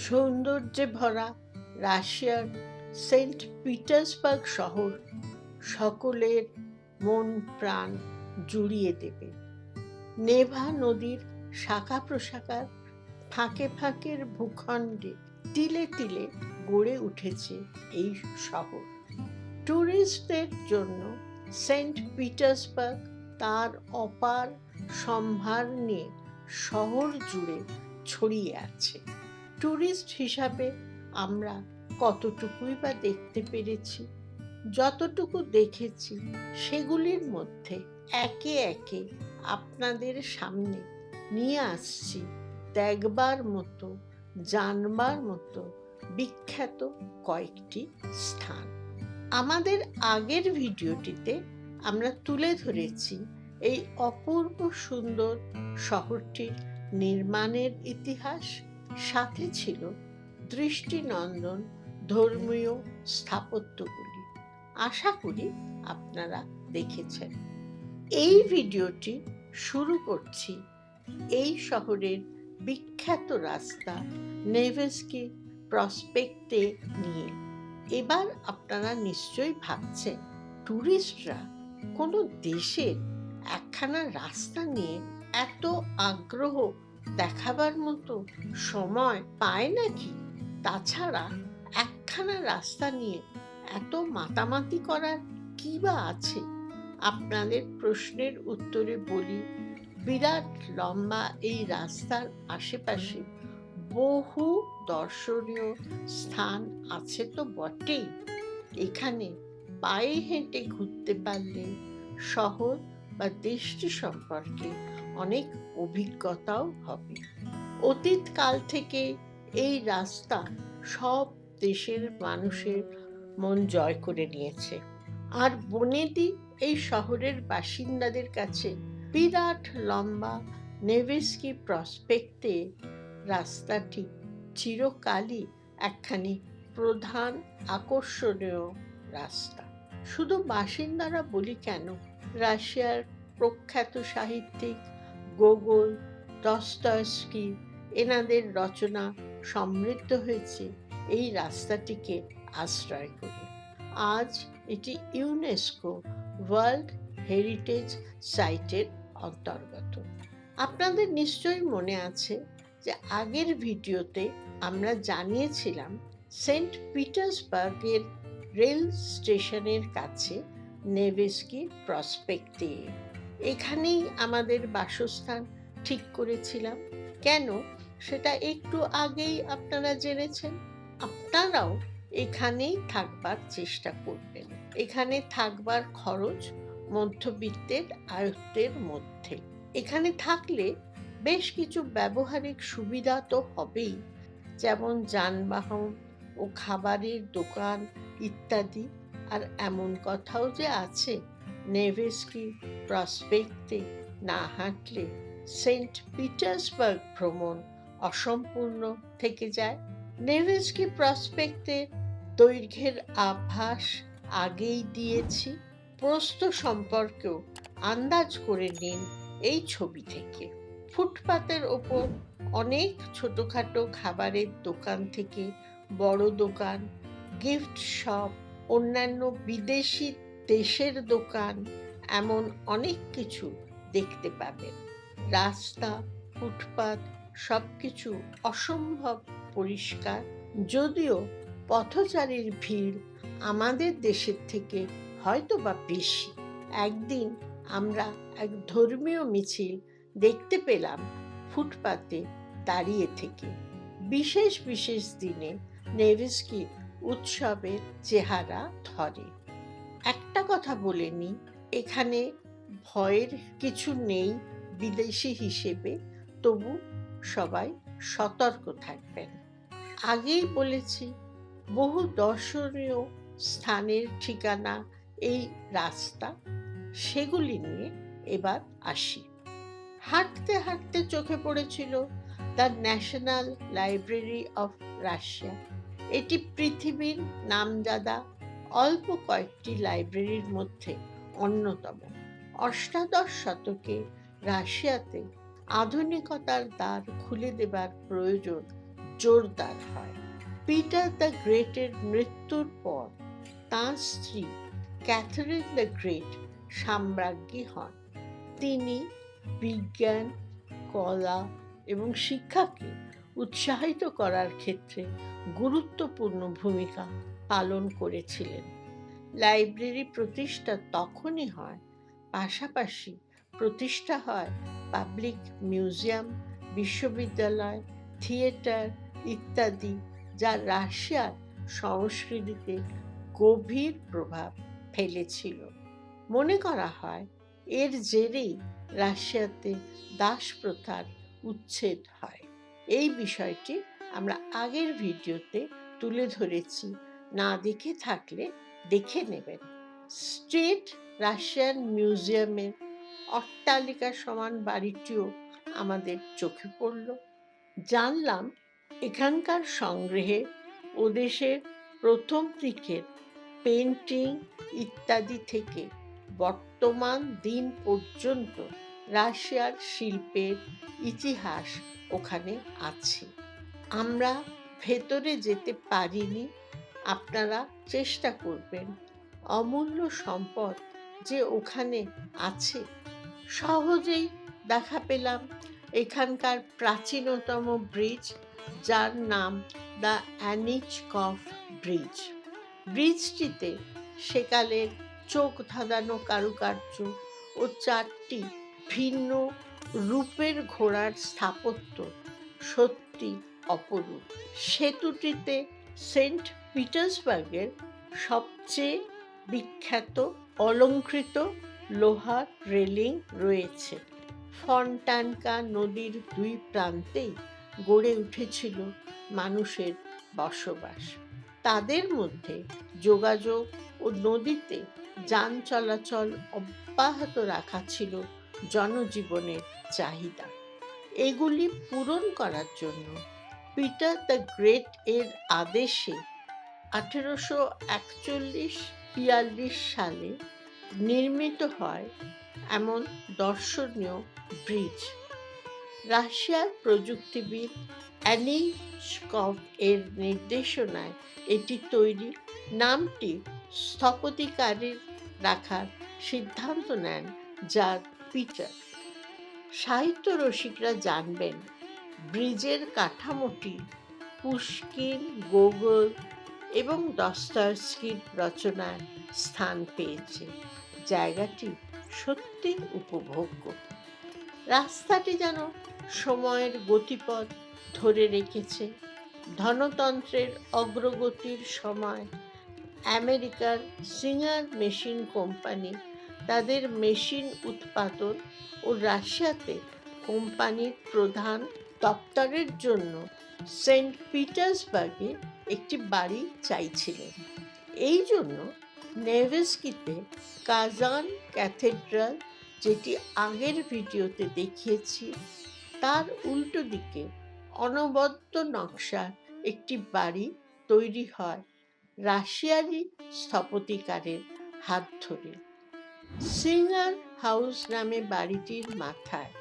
সৌন্দর্যে ভরা রাশিয়ার সেন্ট পিটার্সবার্গ শহর সকলের মন প্রাণ জুড়িয়ে দেবে। নেভা নদীর শাখা প্রশাখার ফাঁকে ফাঁকের ভূখণ্ডে তিলে তিলে গড়ে উঠেছে এই শহর। ট্যুরিস্টদের জন্য সেন্ট পিটার্সবার্গ তার অপার সম্ভার নিয়ে শহর জুড়ে ছড়িয়ে আছে। ট্যুরিস্ট হিসাবে আমরা কতটুকুই বা দেখতে পেরেছি, যতটুকু দেখেছি সেগুলির মধ্যে একে একে আপনাদের সামনে নিয়ে আসছি দেখবার মতো, জানবার মতো বিখ্যাত কয়েকটি স্থান। আমাদের আগের ভিডিওটিতে আমরা তুলে ধরেছি এই অপূর্ব সুন্দর শহরটির নির্মাণের ইতিহাস, সাথে ছিল দৃষ্টিনন্দন ধর্মীয় স্থাপত্যগুলি। আশা করি আপনারা দেখেছেন। এই ভিডিওটি শুরু করছি এই শহরের বিখ্যাত রাস্তা নেভস্কি প্রসপেক্টে নিয়ে। এবার আপনারা নিশ্চয়ই ভাবছেন, ট্যুরিস্টরা কোনো দেশের একখানা রাস্তা নিয়ে এত আগ্রহ দেখাবার মতো সময় পায় নাকি? তাছাড়া একখানা রাস্তা নিয়ে এত মাতামাতি করার কি বা আছে? আপনাদের প্রশ্নের উত্তরে বলি, বিরাট লম্বা এই রাস্তার আশেপাশে বহু দর্শনীয় স্থান আছে তো বটেই। এখানে পায়ে হেঁটে ঘুরতে পারলে শহর বা দেশটি সম্পর্কে অনেক অভিজ্ঞতাও হবে। অতীতকাল থেকে এই রাস্তা সব দেশের মানুষের মন জয় করে নিয়েছে। আর বনেদি এই শহরের বাসিন্দাদের কাছে বিরাট লম্বা নেভস্কি প্রসপেক্টে রাস্তাটি চিরকালই একখানি প্রধান আকর্ষণীয় রাস্তা। শুধু বাসিন্দারা বলি কেন, রাশিয়ার প্রখ্যাত সাহিত্যিক গোগোল, দস্তয়েভস্কি এনাদের রচনা সমৃদ্ধ হয়েছে এই রাস্তাটিকে আশ্রয় করে। আজ এটি ইউনেস্কো ওয়ার্ল্ড হেরিটেজ সাইটের অন্তর্গত। আপনাদের নিশ্চয়ই মনে আছে যে আগের ভিডিওতে আমরা জানিয়েছিলাম সেন্ট পিটার্সবার্গের রেল স্টেশনের কাছে নেভস্কি প্রসপেক্টে এখানেই আমাদের বাসস্থান ঠিক করেছিলাম। কেন, সেটা একটু আগেই আপনারা জেনেছেন। আপনারাও এখানেই থাকবার চেষ্টা করবেন। এখানে থাকবার খরচ মধ্যবিত্তের আয়ত্তের মধ্যে। এখানে থাকলে বেশ কিছু ব্যবহারিক সুবিধা তো হবেই, যেমন যানবাহন ও খাবারের দোকান ইত্যাদি। আর এমন কথাও যে আছে, নেভস্কি প্রসপেক্টে না হাঁটলে সেন্ট পিটার্সবার্গ ভ্রমণ অসম্পূর্ণ থেকে যায়। নেভস্কি প্রসপেক্টের দৈর্ঘ্যের আভাস আগেই দিয়েছি, প্রস্থ সম্পর্কেও আন্দাজ করে নিন এই ছবি থেকে। ফুটপাতের ওপর অনেক ছোটখাটো খাবারের দোকান থেকে বড় দোকান, গিফট শপ, অন্যান্য বিদেশি দেশের দোকান, এমন অনেক কিছু দেখতে পাবেন। রাস্তা, ফুটপাত সবকিছু অসম্ভব পরিষ্কার, যদিও পথচারীর ভিড় আমাদের দেশের থেকে হয়তো বা বেশি। একদিন আমরা এক ধর্মীয় মিছিল দেখতে পেলাম ফুটপাতে দাঁড়িয়ে থেকে। বিশেষ বিশেষ দিনে নেভস্কি উৎসবের চেহারা ধরে। একটা কথা বলে নিই, এখানে ভয়ের কিছু নেই বিদেশি হিসেবে, তবু সবাই সতর্ক থাকবেন। আগেই বলেছি বহু দর্শনীয় স্থানের ঠিকানা এই রাস্তা, সেগুলি নিয়ে এবার আসি। হাঁটতে হাঁটতে চোখে পড়েছিল the national library of Russia. এটি পৃথিবীর নামজাদা অল্প কয়েকটি লাইব্রেরির মধ্যে অন্যতম। অষ্টাদশ শতকে রাশিয়াতে আধুনিকতার দ্বার খুলে দেবার প্রয়োজন জোরদার হয়। পিটার দ্য গ্রেটের মৃত্যুর পর তাঁর স্ত্রী ক্যাথারিন দ্য গ্রেট সাম্রাজ্ঞী হন। তিনি বিজ্ঞান, কলা এবং শিক্ষাকে উৎসাহিত করার ক্ষেত্রে গুরুত্বপূর্ণ ভূমিকা পালন করেছিলেন। লাইব্রেরি প্রতিষ্ঠা তখনই হয়, পাশাপাশি প্রতিষ্ঠা হয় পাবলিক মিউজিয়াম, বিশ্ববিদ্যালয়, থিয়েটার ইত্যাদি, যা রাশিয়ার সংস্কৃতিতে গভীর প্রভাব ফেলেছিল। মনে করা হয় এর জেরেই রাশিয়াতে দাসপ্রথার উচ্ছেদ হয়। এই বিষয়টি আমরা আগের ভিডিওতে তুলে ধরেছি, না দেখে থাকলে দেখে নেবেন। স্টেট রাশিয়ান মিউজিয়ামের অট্টালিকা সমান বাড়িটিও আমাদের চোখে পড়ল। জানলাম এখানকার সংগ্রহে ওদেশের প্রথম দিকের পেন্টিং ইত্যাদি থেকে বর্তমান দিন পর্যন্ত রাশিয়ার শিল্পের ইতিহাস ওখানে আছে। আমরা ভেতরে যেতে পারিনি, আপনারা চেষ্টা করবেন। অমূল্য সম্পদ যে ওখানে আছে। সহজেই দেখা পেলাম এখানকার প্রাচীনতম ব্রিজ, যার নাম দ্য অ্যানিচকভ ব্রিজ। ব্রিজটিতে সেকালের চোখ ধাঁধানো কারুকার্য ও 4টি ভিন্ন রূপের ঘোড়ার স্থাপত্য সত্যি অপরূপ। সেতুটিতে সেন্ট পিটার্সবার্গের সবচেয়ে বিখ্যাত অলংকৃত লোহার রেলিং রয়েছে। ফন্টানকা নদীর 2 প্রান্তেই গড়ে উঠেছিল মানুষের বসবাস। তাদের মধ্যে যোগাযোগ ও নদীতে যান চলাচল অব্যাহত রাখা ছিল জনজীবনের চাহিদা। এগুলি পূরণ করার জন্য পিটার দ্য গ্রেট এর আদেশে 1841-42 সালে নির্মিত হয় এমন দর্শনীয় ব্রিজ। রাশিয়ার প্রযুক্তিবিদ অ্যানিচকভ এর নির্দেশনায় এটি তৈরি। নামটি স্থপতিকারের রাখার সিদ্ধান্ত নেন জার পিটার। সাহিত্য রসিকরা জানবেন ব্রিজের কাঠামোটি পুশকিন, গোগল এবং দস্তয়েভস্কির রচনায় স্থান পেয়েছে। জায়গাটি সত্যি উপভোগ্য। রাস্তাটি যেন সময়ের গতিপথ ধরে রেখেছে। ধনতন্ত্রের অগ্রগতির সময় আমেরিকার সিঙ্গার মেশিন কোম্পানি তাদের মেশিন উৎপাদন ও রাশিয়াতে কোম্পানির প্রধান দপ্তরের জন্য সেন্ট পিটার্সবার্গে একটি বাড়ি চাইছিলেন। এই জন্য নেভস্কিতে কাজান ক্যাথেড্রাল, যেটি আগের ভিডিওতে দেখিয়েছি, তার উল্টো দিকে অনবদ্য নকশার একটি বাড়ি তৈরি হয় রাশিয়ারি স্থপতিকারের হাত ধরে। সিঙ্গার হাউস নামে বাড়িটির মাথায়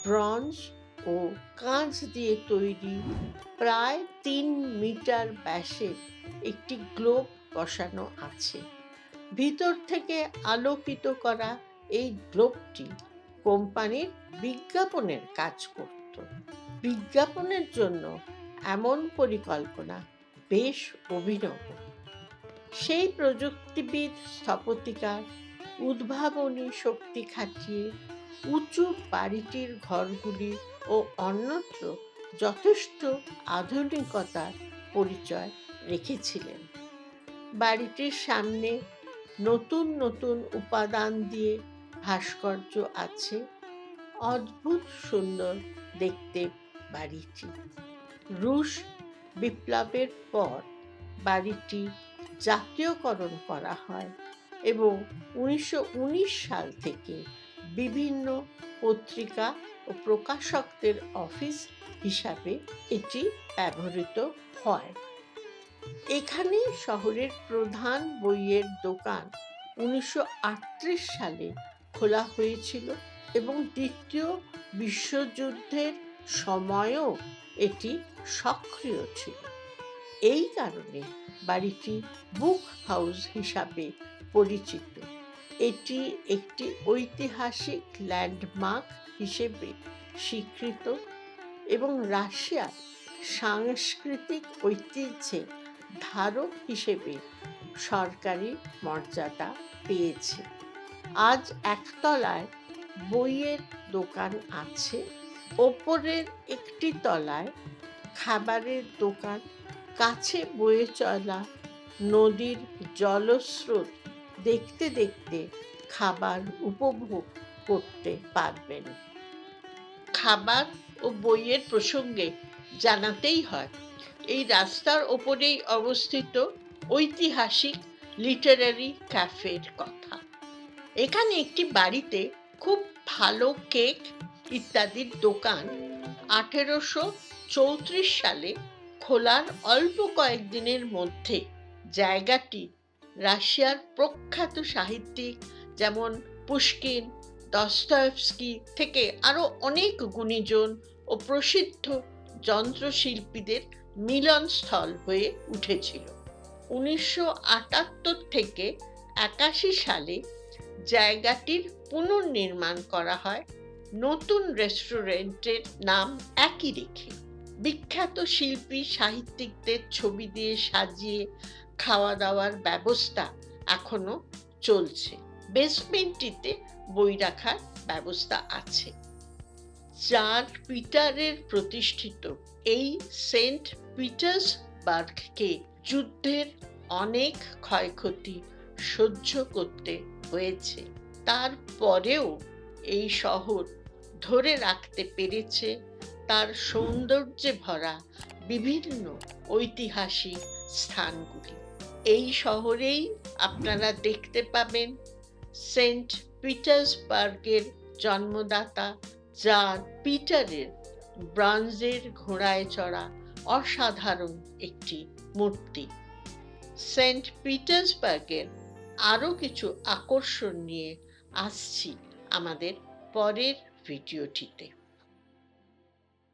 ব্রঞ্জ ও কাঁচ দিয়ে তৈরি প্রায় 3 মিটার ব্যাসের একটি গ্লোব বসানো আছে। ভিতর থেকে আলোকিত করা এই গ্লোবটি কোম্পানির বিজ্ঞাপনের কাজ করত। বিজ্ঞাপনের জন্য এমন পরিকল্পনা বেশ অভিনব। সেই প্রযুক্তিবিদ স্থপতিকার উদ্ভাবনী শক্তি খাটিয়ে উঁচু বাড়িটির ঘরগুলি ও অন্যত্র যথেষ্ট আধুনিকতার পরিচয় রেখেছিলেন। বাড়িটির সামনে নতুন নতুন উপাদান দিয়ে ভাস্কর্য আছে। অদ্ভুত সুন্দর দেখতে বাড়িটি। রুশ বিপ্লবের পর বাড়িটি জাতীয়করণ করা হয় এবং 1919 সাল থেকে বিভিন্ন পত্রিকা ও প্রকাশকদের অফিস হিসাবে এটি ব্যবহৃত হয়। এখানে শহরের প্রধান বইয়ের দোকান 1938 সালে খোলা হয়েছিল এবং দ্বিতীয় বিশ্বযুদ্ধের সময়ও এটি সক্রিয় ছিল। এই কারণে বাড়িটি বুক হাউস হিসাবে পরিচিত। এটি একটি ঐতিহাসিক ল্যান্ডমার্ক হিসেবে স্বীকৃত এবং রাশিয়ার সাংস্কৃতিক ঐতিহ্যের ধারক হিসেবে সরকারি মর্যাদা পেয়েছে। আজ একতলায় বইয়ের দোকান আছে, ওপরের একটি তলায় খাবারের দোকান, কাছে বয়ে চলা নদীর জলস্রোত দেখতে দেখতে খাবার উপভোগ করতে পারবেন। খাবার ও বইয়ের প্রসঙ্গে জানাতেই হয়, এই রাস্তার ওপরেই অবস্থিত ঐতিহাসিক লিটারারি ক্যাফের কথা। এখানে একটি বাড়িতে খুব ভালো কেক ইত্যাদির দোকান 1834 সালে খোলার অল্প কয়েকদিনের মধ্যে জায়গাটি রাশিয়ার প্রখ্যাত সাহিত্যিক যেমন পুশকিন, দস্তয়েভস্কি থেকে আরো অনেক গুণীজন ও প্রসিদ্ধ যন্ত্রশিল্পীদের মিলনস্থল হয়ে উঠেছিল। 1978 থেকে 81 সালে জায়গাটির পুনর্নির্মাণ করা হয় নতুন রেস্টুরেন্টের নাম একই রেখে। বিখ্যাত শিল্পী সাহিত্যিকদের ছবি দিয়ে সাজিয়ে খাওয়া দাওয়ার ব্যবস্থা এখনো চলছে। বেসমেন্টটিতে বই রাখার ব্যবস্থা আছে। জার পিটারের প্রতিষ্ঠিত এই সেন্ট পিটার্সবার্গকে যুদ্ধের অনেক ক্ষয়ক্ষতি সহ্য করতে হয়েছে। তারপরেও এই শহর ধরে রাখতে পেরেছে তার সৌন্দর্যে ভরা বিভিন্ন ঐতিহাসিক স্থানগুলি। এই শহরেই আপনারা দেখতে পাবেন সেন্ট পিটার্সবার্গের জন্মদাতা জার পিটারের ব্রোঞ্জের ঘোড়ায় চড়া অসাধারণ একটি মূর্তি। সেন্ট পিটার্সবার্গের আরো কিছু আকর্ষণ নিয়ে আসছি আমাদের পরের ভিডিওটিতে।